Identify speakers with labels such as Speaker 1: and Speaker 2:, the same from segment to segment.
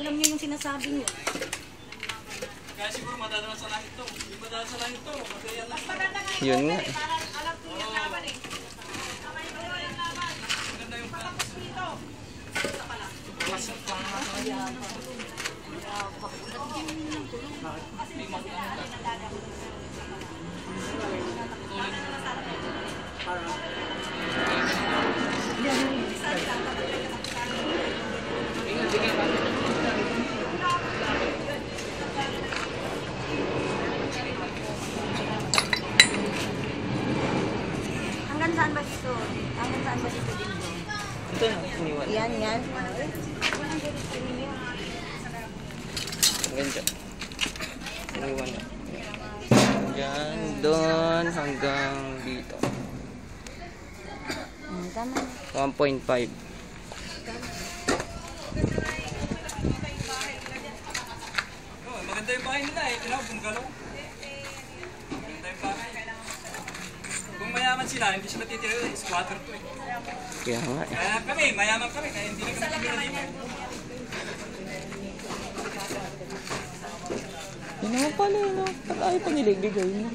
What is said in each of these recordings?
Speaker 1: alam niyo yung sinasabi niyo.
Speaker 2: Kaya siguro madadala sa langit to. Hindi madadala sa langit to. Magkaya lang.
Speaker 3: Yun nga.
Speaker 1: Alam ko yung laban eh.
Speaker 2: Maganda yung plan.
Speaker 1: Hanggang saan ba dito? Hanggang saan ba dito dito?
Speaker 3: Ito na, iniwan.
Speaker 1: Yan, yan.
Speaker 3: Hanggang dyan. Iniwan na. Hanggang doon, hanggang dito.
Speaker 1: Tama.
Speaker 3: 1.5.
Speaker 2: Oh, maganda yung bahay nila eh. Tinaw, bungalow. Maganda yung bahay. Kung mayaman sila, hindi sila titira. Squatter to eh.
Speaker 3: Kaya nga.
Speaker 2: Kaya kami, mayaman kami. Kaya hindi na kami titira dito.
Speaker 3: Yun naman pala yun. Ba't ayaw pa nila ibigay mo?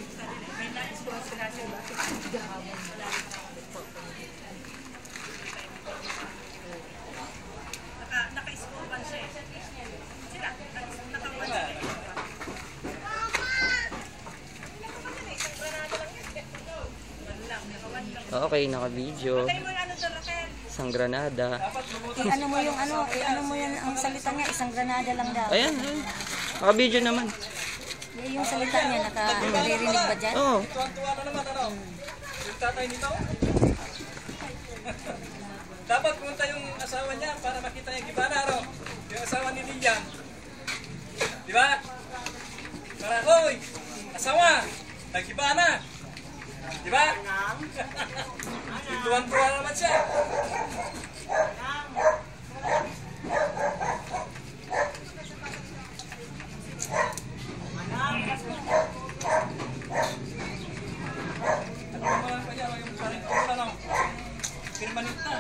Speaker 3: Okay, naka-video. Isang granada.
Speaker 1: Ano mo yung ano, ano mo yan ang salita niya, isang granada lang daw.
Speaker 3: Ayan, naka-video naman.
Speaker 1: Yung salita niya, naririnig ba dyan?
Speaker 3: Oo.
Speaker 2: Tuwan-tuwa na naman, ano? Yung tatay nito. Dapat punta yung asawa niya para makita yung gibana, ano? Yung asawa ni Lilian. Di ba? Para, oy! Asawa! Nagibana! Di ba? Tuwan-tuwa naman siya. At yung mga kanya, yung parintura, no? Permanent na.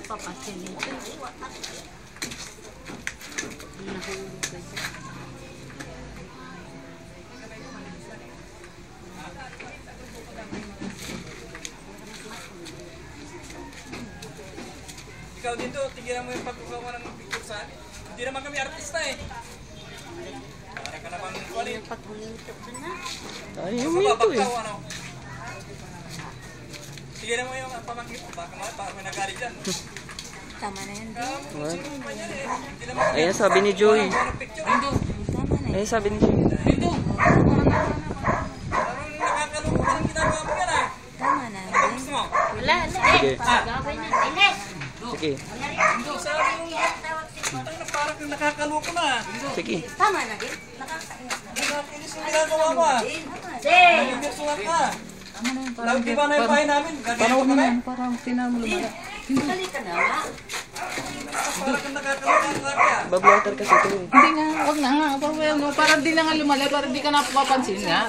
Speaker 1: Papasin nito. Nahulog ka dyan.
Speaker 2: Ikaw dito, tigilan mo yung pagkukawa ng picture sa akin. Hindi naman kami artista eh. Para ka naman kulit.
Speaker 1: Paghuminto ka na.
Speaker 3: Ay, yung minto eh.
Speaker 2: Ano? Tigilan mo yung pamangkin mo. Baka may nagalit dyan.
Speaker 1: Tama na yan.
Speaker 2: Sino pa yan eh? Hindi naman kami
Speaker 3: Ayan, sabi ni Joey.
Speaker 2: picture.
Speaker 1: Tama na yan.
Speaker 3: Ayan, sabi ni Joey.
Speaker 2: Parang nakakalungkot ang ginagawa mo yan ah.
Speaker 1: Tama na.
Speaker 2: Gusto mo?
Speaker 1: Wala,
Speaker 3: Sige.
Speaker 1: gawin na. Iles!
Speaker 3: Sige.
Speaker 2: Sabi mo nga. Parang nakakalungkot na.
Speaker 3: Sige.
Speaker 1: Tama na din. Nakakainis na.
Speaker 2: Nakakinis yung ginagawa mo ah.
Speaker 1: Sige!
Speaker 2: Nagpirsulat ka. Di ba na yung bahay namin? Gagawin ko kami?
Speaker 4: Parang pinamulumara.
Speaker 1: Dali ka na nga.
Speaker 2: Parang nakakalungkot na kaya.
Speaker 3: Bag water kasi ito eh.
Speaker 4: Hindi nga, wag na nga. Parang di na nga lumala, parang di ka napapansin nga.